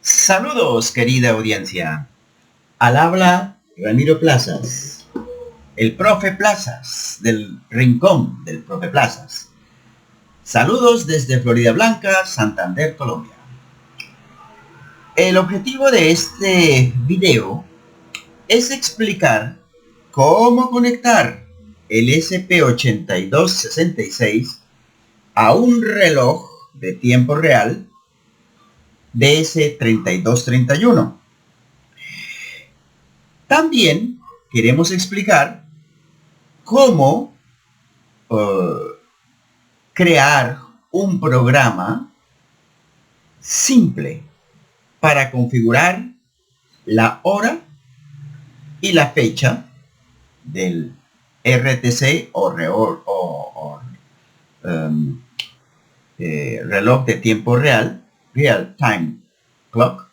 Saludos, querida audiencia. Al habla Ramiro Plazas, el profe Plazas, del rincón del profe Plazas. Saludos desde Florida Blanca, Santander, Colombia. El objetivo de este video es explicar cómo conectar el SP8266 a un reloj de tiempo real DS3231. También queremos explicar cómo crear un programa simple para configurar la hora y la fecha del RTC reloj de tiempo real, Real Time Clock.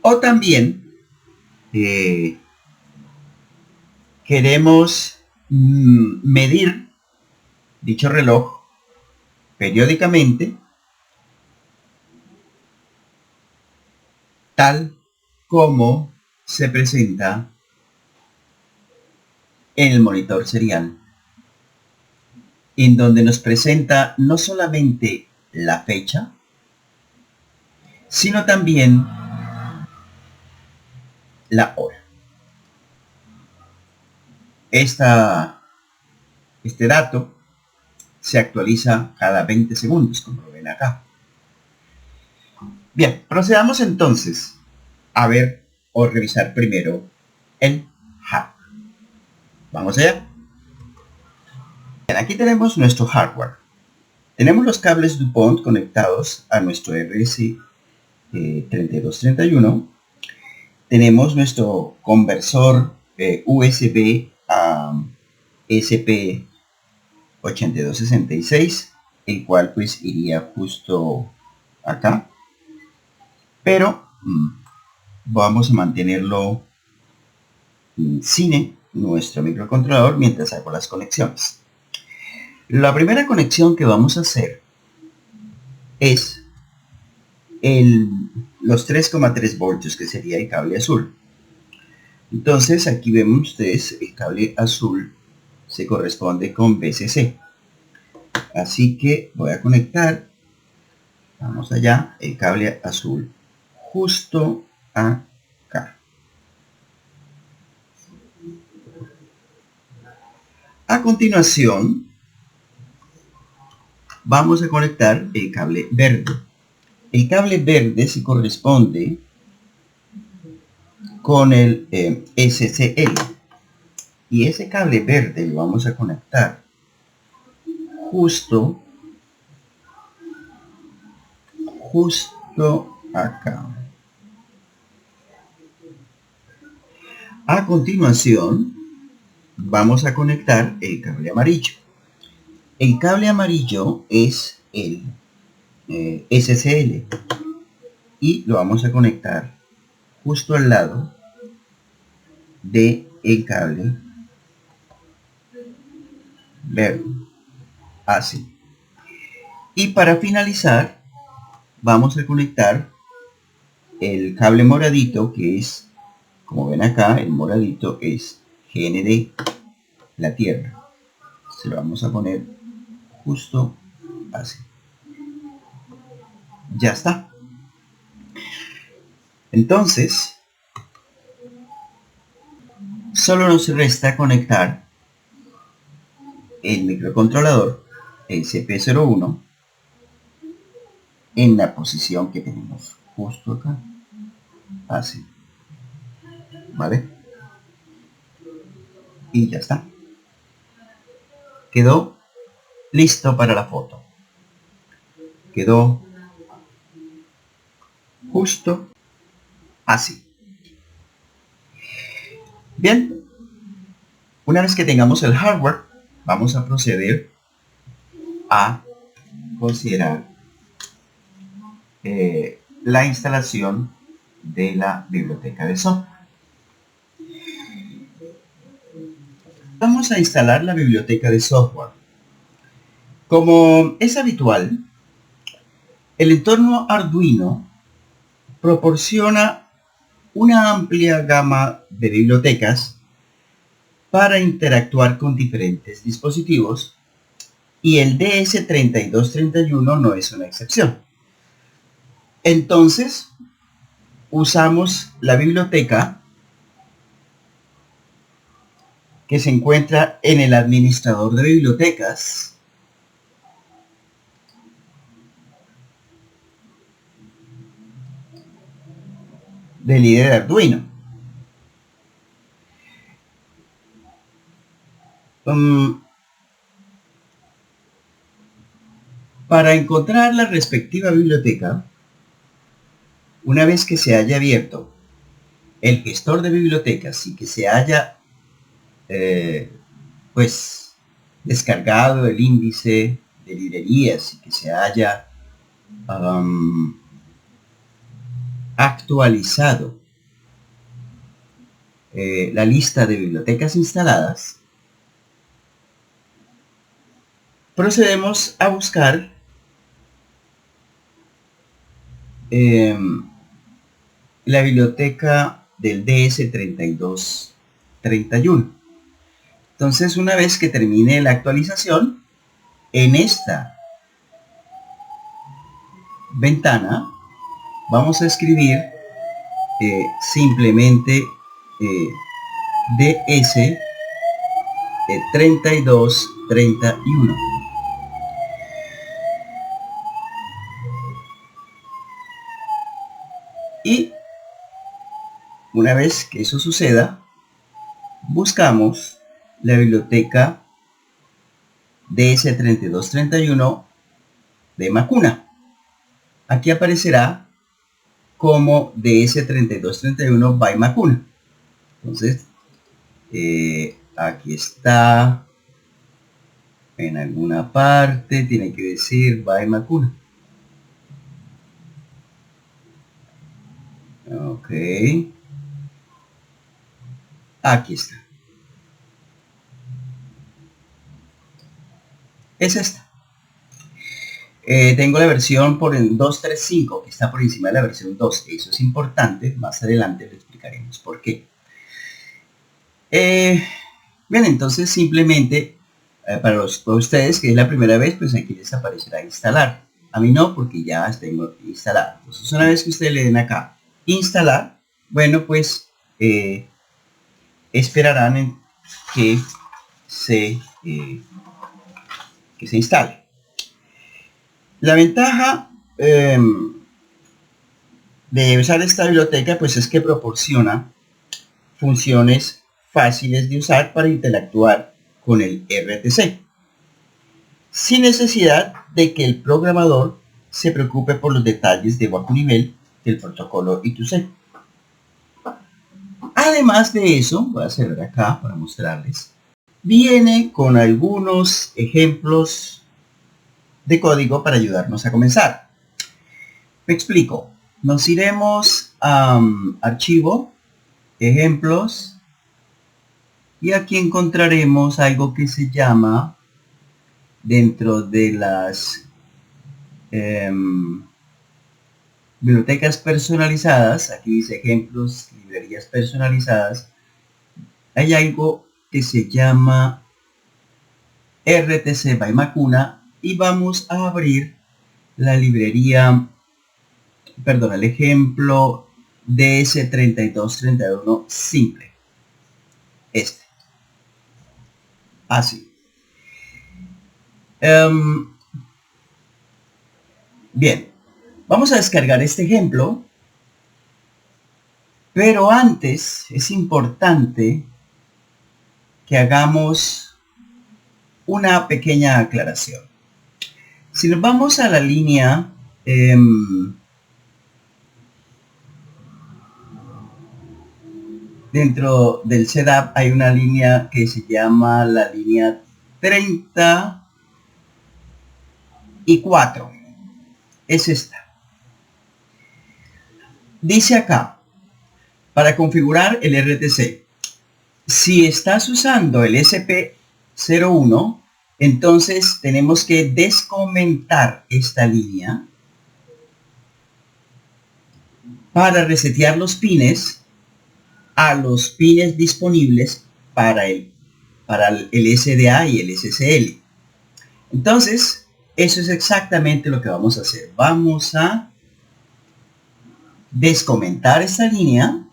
O también queremos medir dicho reloj periódicamente, tal como se presenta en el monitor serial, en donde nos presenta no solamente la fecha, sino también la hora. Este dato se actualiza cada 20 segundos, como lo ven acá. Bien, procedamos entonces a ver o revisar primero el hardware. Vamos allá. Bien, aquí tenemos nuestro hardware. Tenemos los cables DuPont conectados a nuestro RS3231. Tenemos nuestro conversor USB a SP8266, el cual pues iría justo acá, pero vamos a mantenerlo sin nuestro microcontrolador mientras hago las conexiones. La primera conexión que vamos a hacer es los 3,3 voltios, que sería el cable azul. Entonces aquí vemos ustedes el cable azul se corresponde con VCC. Así que voy a conectar, vamos allá, el cable azul justo acá. A continuación vamos a conectar el cable verde. El cable verde se corresponde con el SCL, y ese cable verde lo vamos a conectar justo acá. A continuación vamos a conectar el cable amarillo. El cable amarillo es el SCL y lo vamos a conectar justo al lado de el cable verde, así. Y para finalizar vamos a conectar el cable moradito, que es, como ven acá, el moradito es GND, la tierra. Se lo vamos a poner justo así. Ya está. Entonces solo nos resta conectar el microcontrolador SP01 en la posición que tenemos justo acá, así, ¿vale? Y ya está. Quedó listo para la foto. Quedó justo así. Bien, una vez que tengamos el hardware, vamos a proceder a considerar la instalación de la biblioteca de software. Vamos a instalar la biblioteca de software. Como es habitual, El entorno Arduino proporciona una amplia gama de bibliotecas para interactuar con diferentes dispositivos y el DS3231 no es una excepción. Entonces, usamos la biblioteca que se encuentra en el administrador de bibliotecas del IDE de Arduino. Para encontrar la respectiva biblioteca, una vez que se haya abierto el gestor de bibliotecas y que se haya pues descargado el índice de librerías y que se haya actualizado la lista de bibliotecas instaladas, procedemos a buscar la biblioteca del DS3231. Entonces, una vez que termine la actualización, en esta ventana vamos a escribir simplemente DS3231. Y una vez que eso suceda, buscamos la biblioteca DS3231 de Macuna. Aquí aparecerá como DS3231 by Macuna. Entonces, aquí está en alguna parte, tiene que decir by Macuna. Ok. Aquí está. Es esta. Tengo la versión por el 2.3.5 que está por encima de la versión 2. Eso es importante. Más adelante lo explicaremos por qué. Bien, entonces simplemente para ustedes que es la primera vez, pues aquí les aparecerá instalar. A mí no, porque ya tengo instalado. Entonces una vez que ustedes le den acá instalar, bueno, pues esperarán en que se instale. La ventaja de usar esta biblioteca pues es que proporciona funciones fáciles de usar para interactuar con el RTC, sin necesidad de que el programador se preocupe por los detalles de bajo nivel del protocolo I2C. Además de eso, voy a cerrar acá para mostrarles, viene con algunos ejemplos de código para ayudarnos a comenzar. Me explico. Nos iremos a archivo, ejemplos, y aquí encontraremos algo que se llama, dentro de las bibliotecas personalizadas, aquí dice ejemplos, librerías personalizadas, hay algo que se llama RTC by Macuna y vamos a abrir la librería, perdón, el ejemplo DS3231 simple. Este. Así. Bien. Vamos a descargar este ejemplo. Pero antes es importante que hagamos una pequeña aclaración. Si nos vamos a la línea dentro del setup hay una línea que se llama la línea 34. Es esta. Dice acá, para configurar el RTC, si estás usando el SP01, entonces tenemos que descomentar esta línea para resetear los pines a los pines disponibles para el SDA y el SSL. Entonces, eso es exactamente lo que vamos a hacer. Vamos a descomentar esta línea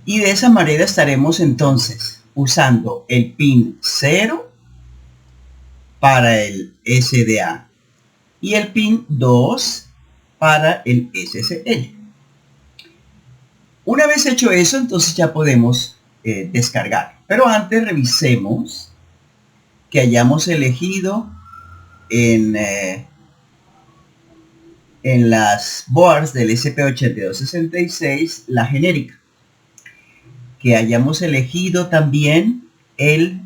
y de esa manera estaremos entonces usando el pin 0 para el SDA y el pin 2 para el SSL. Una vez hecho eso, entonces ya podemos descargar. Pero antes revisemos que hayamos elegido en las boards del SP8266 la genérica. Que hayamos elegido también el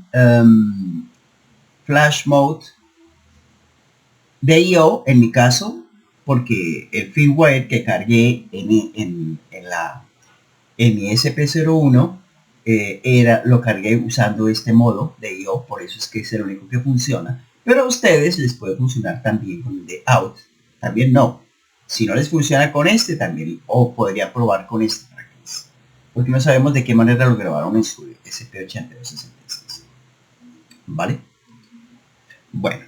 Flash Mode DIO, en mi caso, porque el firmware que cargué en mi SP01 lo cargué usando este modo DIO, por eso es que es el único que funciona. Pero a ustedes les puede funcionar también con el de out, también no. Si no les funciona con este, también, o podría probar con este, porque no sabemos de qué manera lo grabaron en su SP8266. ¿Vale? Bueno.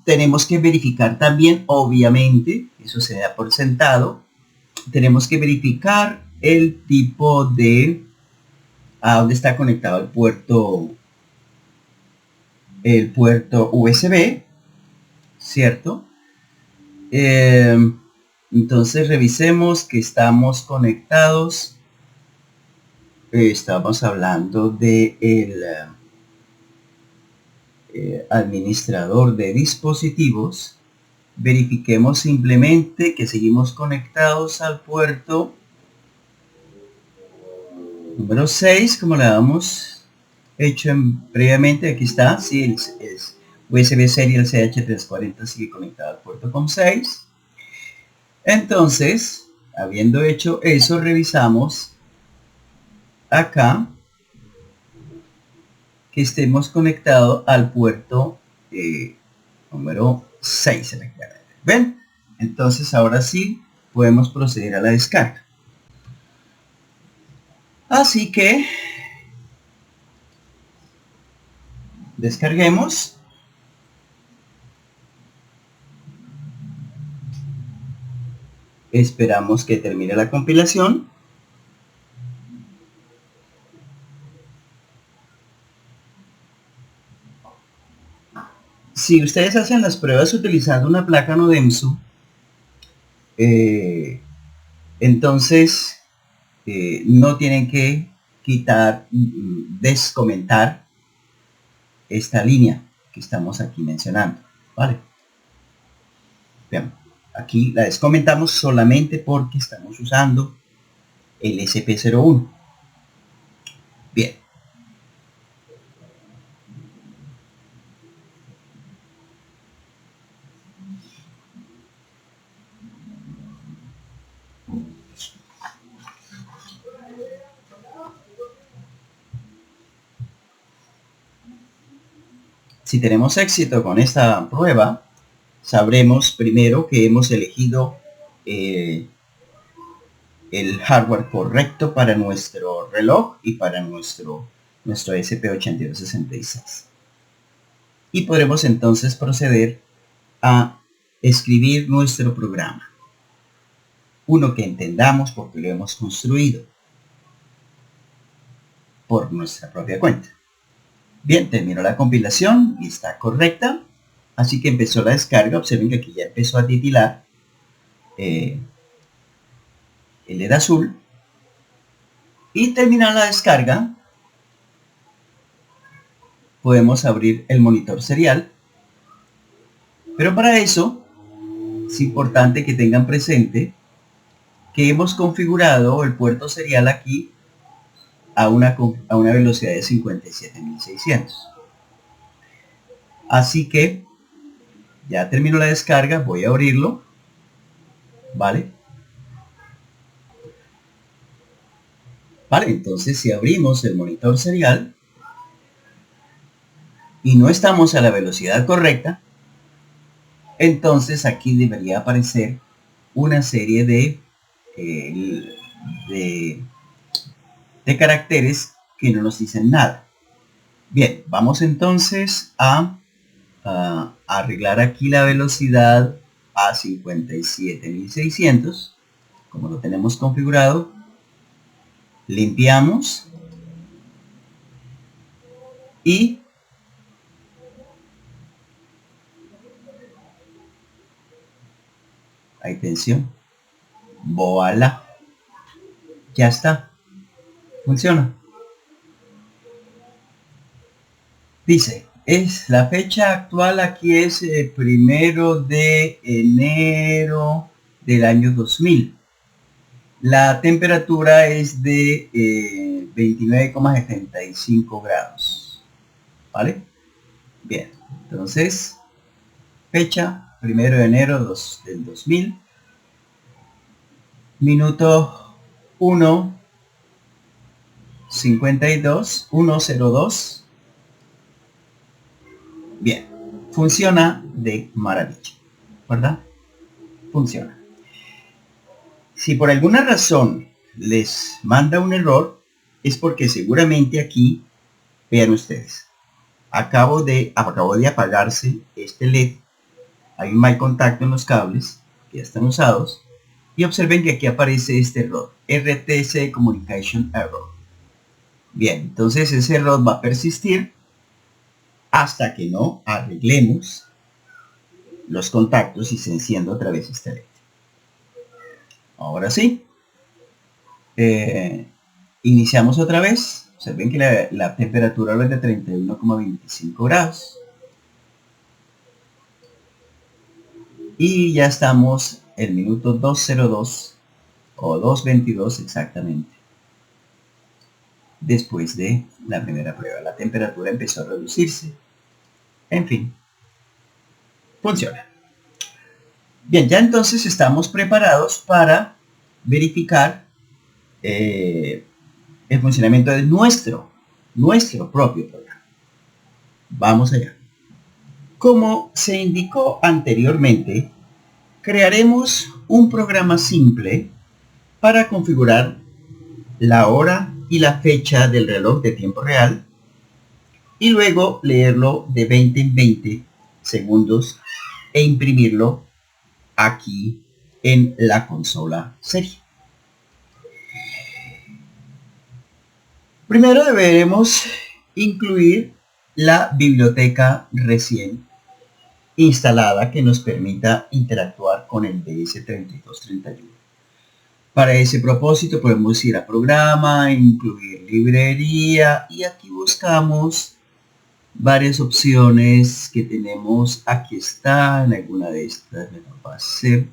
Tenemos que verificar también, obviamente, eso se da por sentado, tenemos que verificar el tipo de a dónde está conectado el puerto USB, ¿cierto? Entonces revisemos que estamos conectados. Estamos hablando de el administrador de dispositivos. Verifiquemos simplemente que seguimos conectados al puerto número 6, como lo habíamos hecho previamente. Aquí está, sí, es USB Serial CH340, sigue conectado al puerto COM6. Entonces, habiendo hecho eso, revisamos acá que estemos conectados al puerto número 6. ¿Ven? Entonces ahora sí podemos proceder a la descarga. Así que descarguemos. Esperamos que termine la compilación. Si ustedes hacen las pruebas utilizando una placa Nodemsu, entonces no tienen que descomentar esta línea que estamos aquí mencionando, ¿vale? Bien, aquí la descomentamos solamente porque estamos usando el SP01. Bien. Si tenemos éxito con esta prueba, sabremos primero que hemos elegido el hardware correcto para nuestro reloj y para nuestro SP8266. Y podremos entonces proceder a escribir nuestro programa. Uno que entendamos porque lo hemos construido por nuestra propia cuenta. Bien, terminó la compilación y está correcta. Así que empezó la descarga. Observen que aquí ya empezó a titilar el LED azul. Y terminada la descarga, podemos abrir el monitor serial. Pero para eso es importante que tengan presente que hemos configurado el puerto serial aquí a una velocidad de 57.600. Así que ya terminó la descarga, voy a abrirlo, ¿vale? Vale, entonces si abrimos el monitor serial y no estamos a la velocidad correcta, entonces aquí debería aparecer una serie de, de caracteres que no nos dicen nada. Bien, vamos entonces a arreglar aquí la velocidad a 57.600, como lo tenemos configurado. Limpiamos y hay tensión. Voilà. Ya está. Funciona. Dice, es la fecha actual aquí es 1 de enero del año 2000. La temperatura es de 29,75 grados. ¿Vale? Bien. Entonces, fecha 1 de enero del 2000. Minuto 1:52, 1:02. Bien, funciona de maravilla, ¿verdad? Funciona. Si por alguna razón les manda un error, es porque seguramente aquí, vean ustedes, acabo de apagarse este LED. Hay un mal contacto en los cables que ya están usados. Y observen que aquí aparece este error, RTC Communication Error. Bien, entonces ese error va a persistir hasta que no arreglemos los contactos y se encienda otra vez este LED. Ahora sí, iniciamos otra vez. Observen que la temperatura es de 31,25 grados. Y ya estamos en minuto 2:02 o 2:22 exactamente. Después de la primera prueba, la temperatura empezó a reducirse. En fin, funciona. Bien, ya entonces estamos preparados para verificar el funcionamiento de nuestro propio programa. Vamos allá. Como se indicó anteriormente, crearemos un programa simple para configurar la hora y la fecha del reloj de tiempo real y luego leerlo de 20 en 20 segundos e imprimirlo aquí en la consola serie. Primero deberemos incluir la biblioteca recién instalada que nos permita interactuar con el DS3231. Para ese propósito podemos ir a programa, incluir librería y aquí buscamos varias opciones que tenemos. Aquí está, en alguna de estas me va a hacer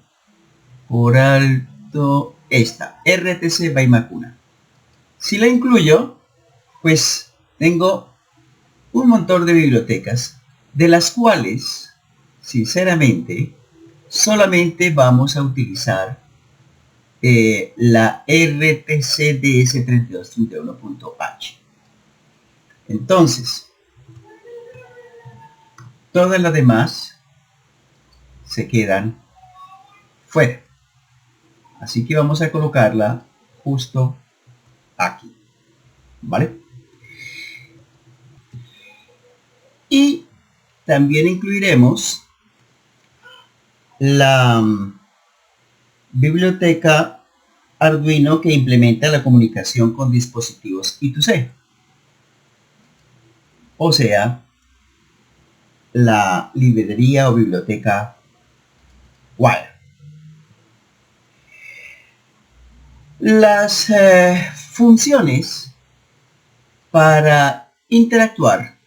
por alto esta, RTC by Macuna. Si la incluyo, pues tengo un montón de bibliotecas, de las cuales, sinceramente, solamente vamos a utilizar la RTCDS3231.h. Entonces, todas las demás se quedan fuera. Así que vamos a colocarla justo aquí. ¿Vale? Y también incluiremos la biblioteca Arduino que implementa la comunicación con dispositivos I2C. O sea, la librería o biblioteca Wire. Las funciones para interactuar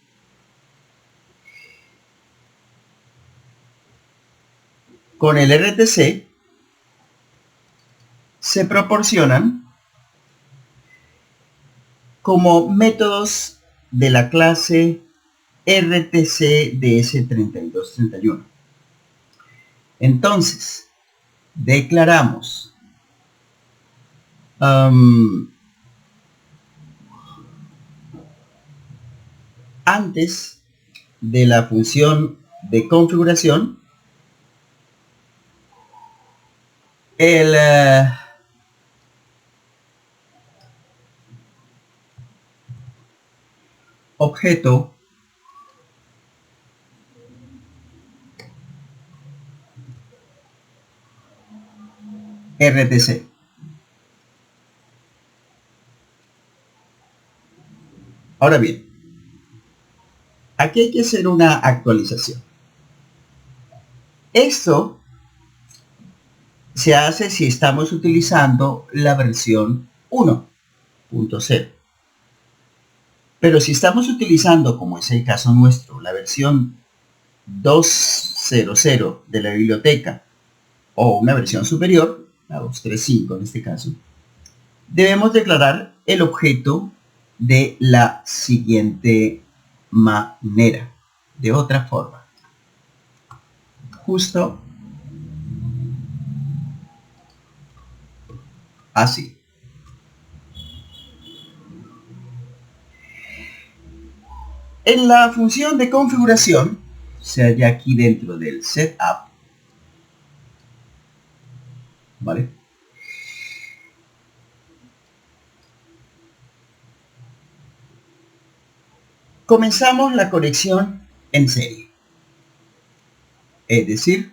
con el RTC se proporcionan como métodos de la clase RTC-DS3231. Entonces, declaramos antes de la función de configuración, El objeto RTC. Ahora bien, aquí hay que hacer una actualización. Esto se hace si estamos utilizando la versión 1.0. Pero si estamos utilizando, como es el caso nuestro, la versión 2.0.0 de la biblioteca o una versión superior, la 2.3.5 en este caso, debemos declarar el objeto de la siguiente manera, de otra forma. Justo así. En la función de configuración, se halla aquí dentro del setup, ¿vale? Comenzamos la conexión en serie. Es decir,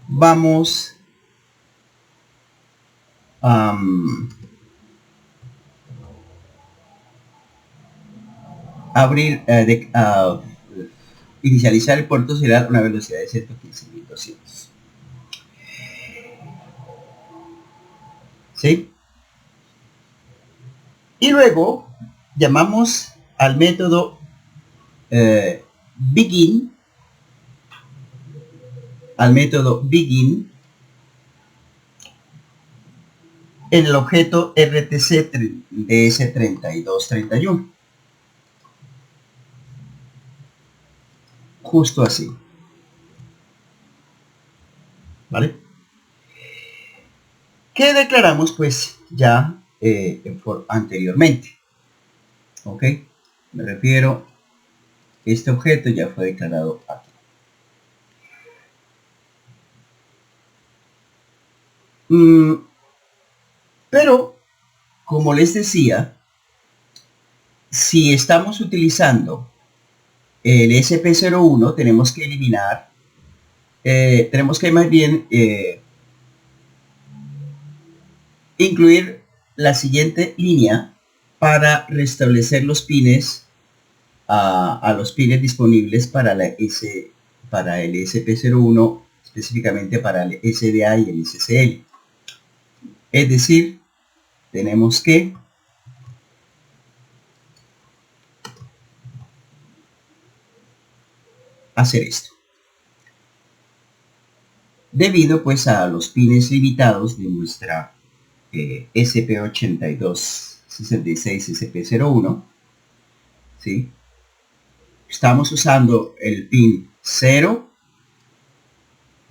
vamos a abrir, inicializar el puerto serial a una velocidad de 115.200. ¿Sí? Y luego llamamos al método begin, en el objeto RTC DS3231. Justo así. ¿Vale? ¿Qué declaramos? Pues ya anteriormente. ¿Ok? Me refiero, este objeto ya fue declarado aquí. Pero, como les decía, si estamos utilizando el SP01, tenemos que eliminar, tenemos que más bien incluir la siguiente línea para restablecer los pines a los pines disponibles para para el SP01, específicamente para el SDA y el SSL. Es decir, tenemos que hacer esto. Debido pues a los pines limitados de nuestra SP8266 SP01, ¿sí? Estamos usando el pin 0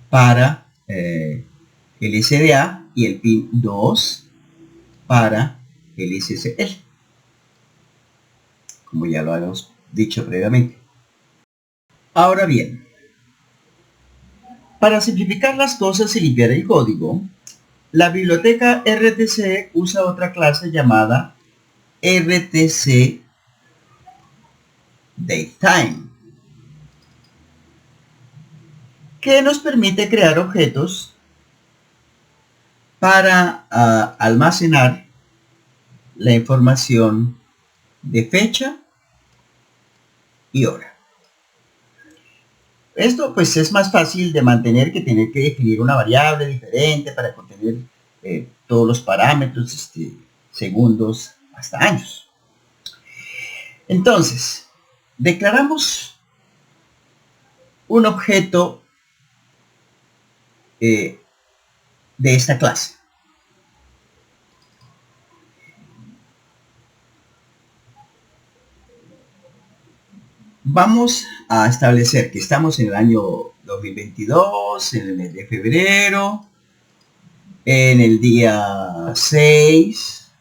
para el SDA y el pin 2 para el SSL, como ya lo habíamos dicho previamente. Ahora bien, para simplificar las cosas y limpiar el código, la biblioteca RTC usa otra clase llamada RTC DateTime, que nos permite crear objetos para almacenar la información de fecha y hora. Esto pues es más fácil de mantener que tener que definir una variable diferente para contener todos los parámetros, segundos hasta años. Entonces, declaramos un objeto de esta clase. Vamos a establecer que estamos en el año 2022, en el mes de febrero, en el día 6,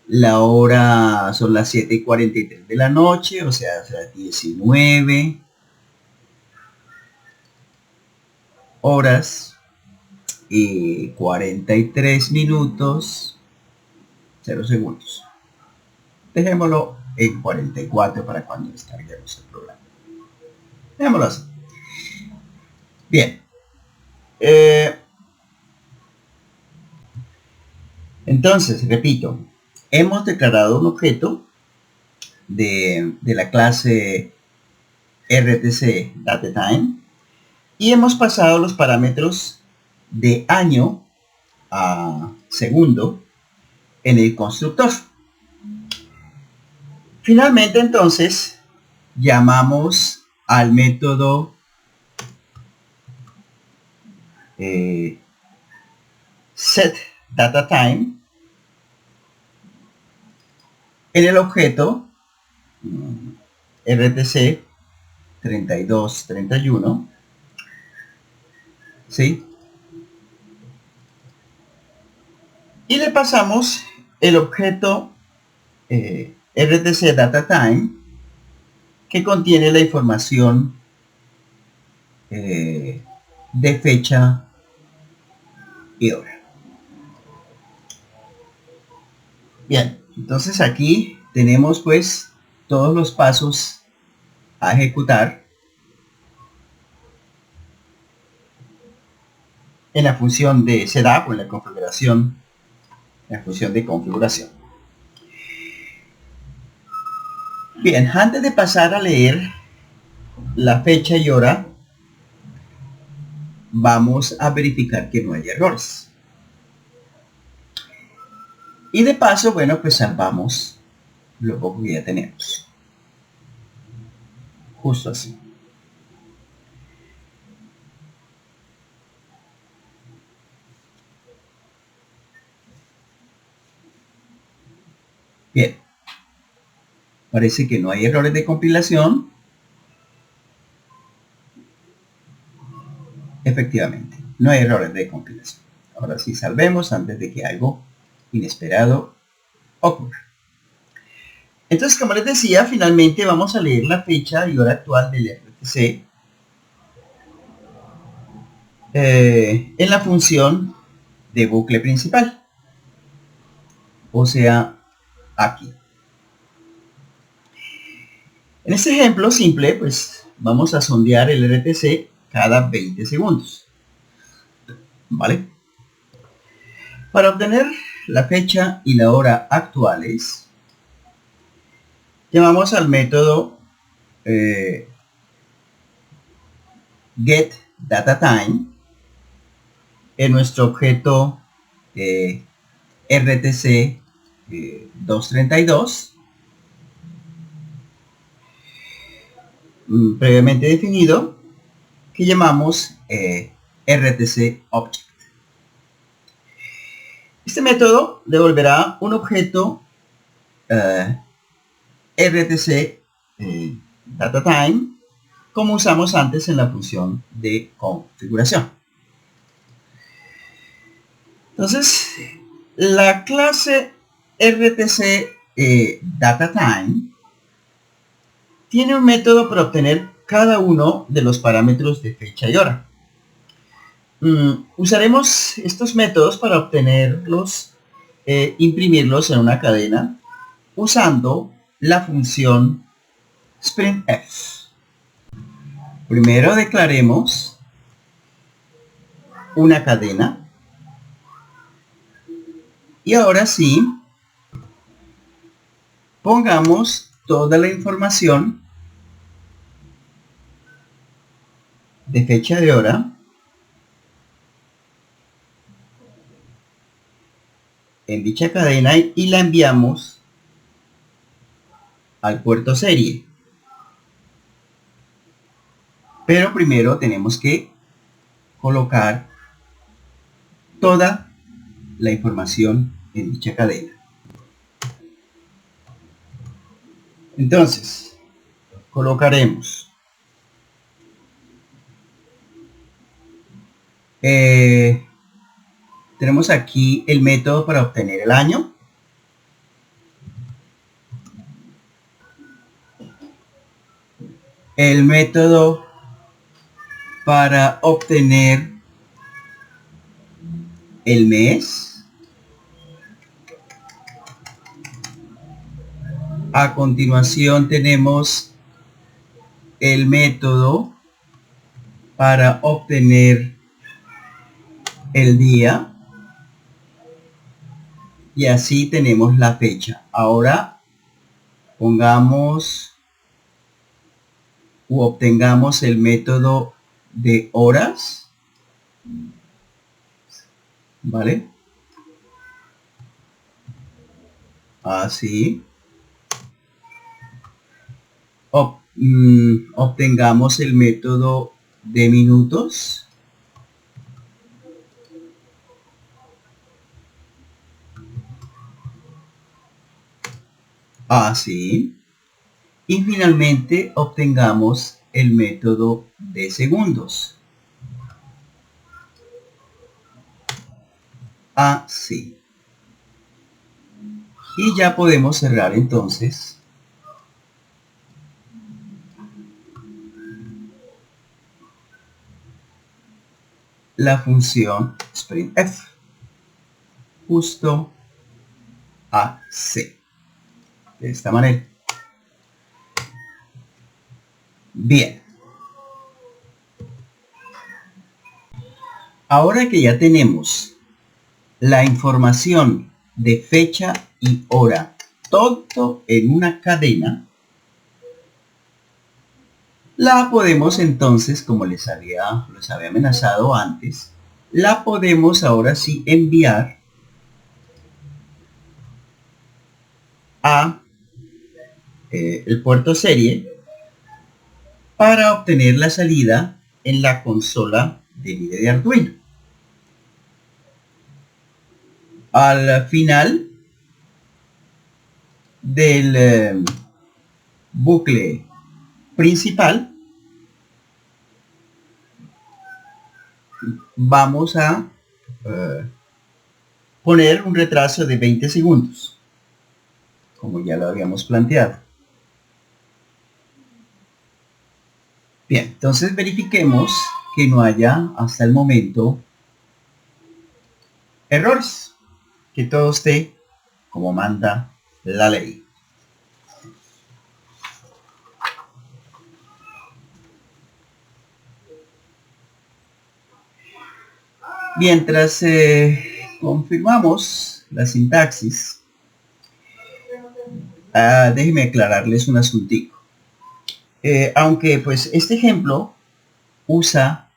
la hora son las 7:43 de la noche, o sea, las 19, horas y 43 minutos 0 segundos. Dejémoslo en 44 para cuando descarguemos el programa. Dejémoslo así. Bien. Entonces, repito, hemos declarado un objeto de la clase RTC DataTime y hemos pasado los parámetros de año a segundo en el constructor. Finalmente, entonces, llamamos al método setDataTime en el objeto RTC 3231, ¿sí? Y le pasamos el objeto RTC DataTime que contiene la información de fecha y hora. Bien, entonces aquí tenemos pues todos los pasos a ejecutar en la función de setup o en la configuración, la función de configuración. Bien, antes de pasar a leer la fecha y hora, vamos a verificar que no hay errores. Y de paso, bueno, pues salvamos lo poco que ya tenemos. Justo así. Bien. Parece que no hay errores de compilación. Efectivamente, no hay errores de compilación. Ahora sí salvemos antes de que algo inesperado ocurra. Entonces, como les decía, finalmente vamos a leer la fecha y hora actual del RTC en la función de bucle principal. O sea, aquí. En este ejemplo simple, pues vamos a sondear el RTC cada 20 segundos. ¿Vale? Para obtener la fecha y la hora actuales, llamamos al método getDataTime en nuestro objeto RTC 232 previamente definido, que llamamos RTC Object. Este método devolverá un objeto RTC DataTime como usamos antes en la función de configuración. Entonces, la clase RTC DataTime tiene un método para obtener cada uno de los parámetros de fecha y hora. Usaremos estos métodos para obtenerlos, imprimirlos en una cadena usando la función sprintf. Primero declaremos una cadena y ahora sí pongamos toda la información de fecha de hora en dicha cadena y la enviamos al puerto serie. Pero primero tenemos que colocar toda la información en dicha cadena. Entonces, colocaremos tenemos aquí el método para obtener el año. El método para obtener el mes. A continuación tenemos el método para obtener el día. Y así tenemos la fecha. Ahora pongamos u obtengamos el método de horas. ¿Vale? Así. Obtengamos el método de minutos. Así. Y finalmente obtengamos el método de segundos. Así. Y ya podemos cerrar entonces la función sprintf. Justo así. De esta manera. Bien. Ahora que ya tenemos la información de fecha y hora, todo en una cadena, la podemos entonces, como los había amenazado antes, la podemos ahora sí enviar a el puerto serie para obtener la salida en la consola de líder de Arduino. Al final del bucle principal vamos a poner un retraso de 20 segundos, como ya lo habíamos planteado. Bien, entonces verifiquemos que no haya hasta el momento errores, que todo esté como manda la ley. Mientras confirmamos la sintaxis, déjenme aclararles un asuntico. Aunque pues este ejemplo usa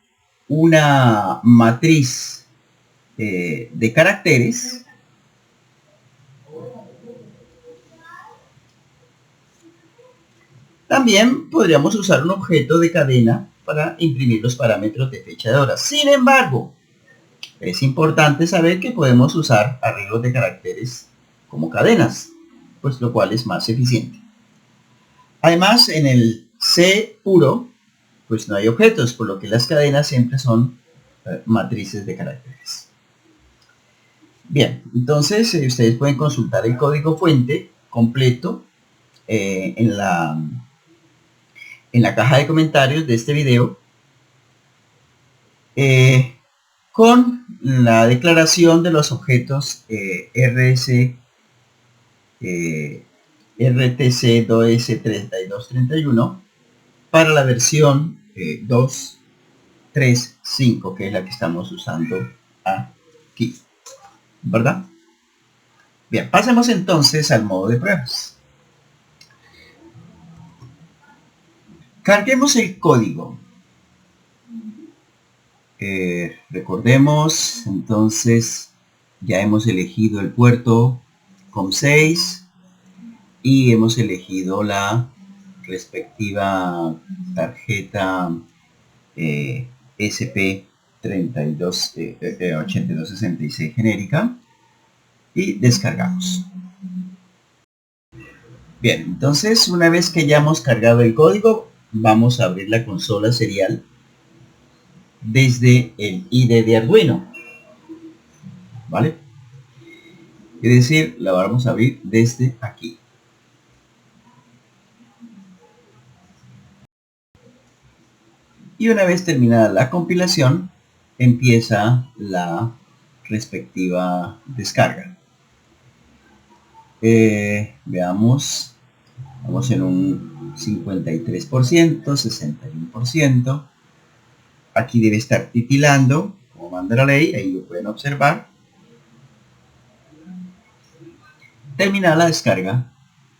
una matriz de caracteres, también podríamos usar un objeto de cadena para imprimir los parámetros de fecha de hora. Sin embargo, es importante saber que podemos usar arreglos de caracteres como cadenas, pues lo cual es más eficiente. Además, en el C puro, pues no hay objetos, por lo que las cadenas siempre son matrices de caracteres. Bien, entonces ustedes pueden consultar el código fuente completo en la caja de comentarios de este video con la declaración de los objetos RTC2S3231 para la versión 2.3.5, que es la que estamos usando aquí, ¿verdad? Bien, pasemos entonces al modo de pruebas. Carguemos el código. Recordemos, entonces, ya hemos elegido el puerto COM6 y hemos elegido la respectiva tarjeta SP8266 genérica y descargamos. Bien, entonces una vez que ya hemos cargado el código, vamos a abrir la consola serial desde el IDE de Arduino, ¿vale? Es decir, la vamos a abrir desde aquí. Y una vez terminada la compilación, empieza la respectiva descarga. Veamos, vamos en un 53%, 61%. Aquí debe estar titilando, como manda la ley, ahí lo pueden observar. Terminada la descarga,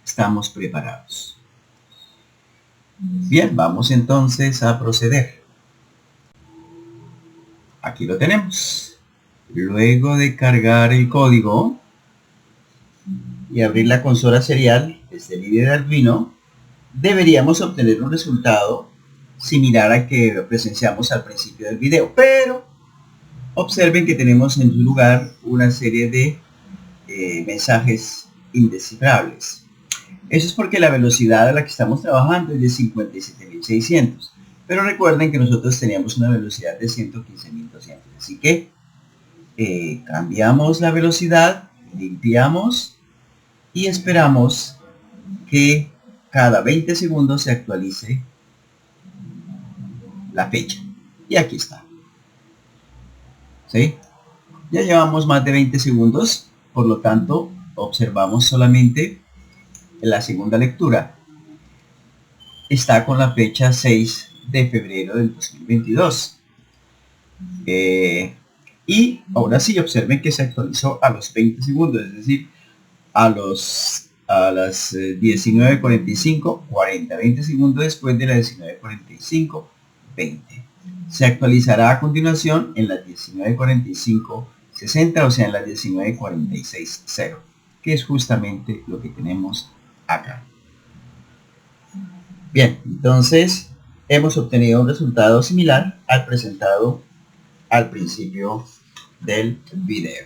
estamos preparados. Bien, vamos entonces a proceder. Aquí lo tenemos. Luego de cargar el código y abrir la consola serial desde el IDE de Arduino, deberíamos obtener un resultado similar al que presenciamos al principio del video, pero observen que tenemos en su lugar una serie de mensajes indescifrables. Eso es porque la velocidad a la que estamos trabajando es de 57.600, pero recuerden que nosotros teníamos una velocidad de 115.200, así que cambiamos la velocidad, limpiamos y esperamos que cada 20 segundos se actualice la fecha. Y aquí está. ¿Sí? Ya llevamos más de 20 segundos, por lo tanto observamos solamente la segunda lectura. Está con la fecha 6 de febrero del 2022. Y ahora sí, observen que se actualizó a los 20 segundos, es decir, a las 19:45, 40, 20 segundos después de las 19:45, 20. Se actualizará a continuación en las 19:45, 60, o sea, en las 19:46, 0, que es justamente lo que tenemos acá. Bien, entonces hemos obtenido un resultado similar al presentado al principio del video.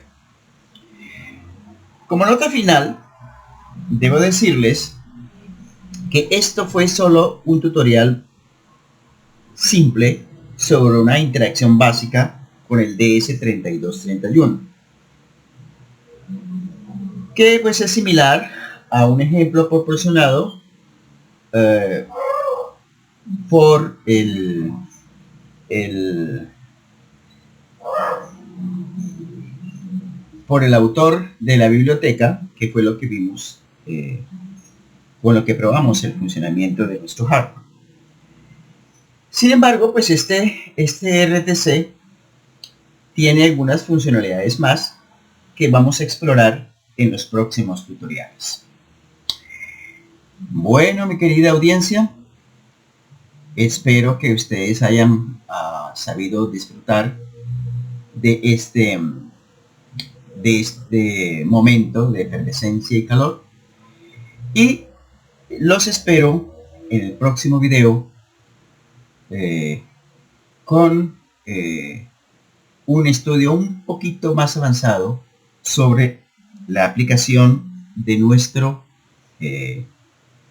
Como nota final, debo decirles que esto fue solo un tutorial simple sobre una interacción básica con el DS3231, que pues es similar a un ejemplo proporcionado por el autor de la biblioteca, que fue lo que vimos con lo que probamos el funcionamiento de nuestro hardware. Sin embargo, pues este RTC tiene algunas funcionalidades más que vamos a explorar en los próximos tutoriales. Bueno, mi querida audiencia, espero que ustedes hayan sabido disfrutar de este momento de efervescencia y calor, y los espero en el próximo video con un estudio un poquito más avanzado sobre la aplicación de nuestro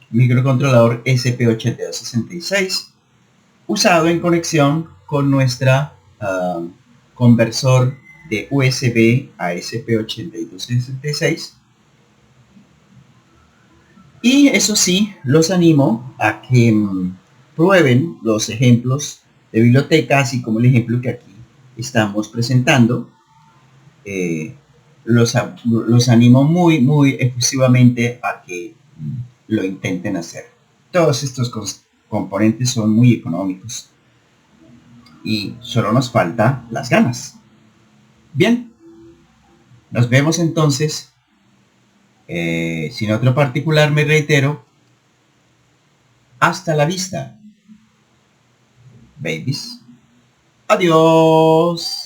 microcontrolador SP8266 usado en conexión con nuestra conversor de USB a SP8266. Y eso sí, los animo a que prueben los ejemplos de biblioteca, así como el ejemplo que aquí estamos presentando. Los animo muy efusivamente a que lo intenten hacer. Todos estos componentes son muy económicos y solo nos falta las ganas. Bien, nos vemos entonces. Sin otro particular, me reitero, hasta la vista, babies. Adiós.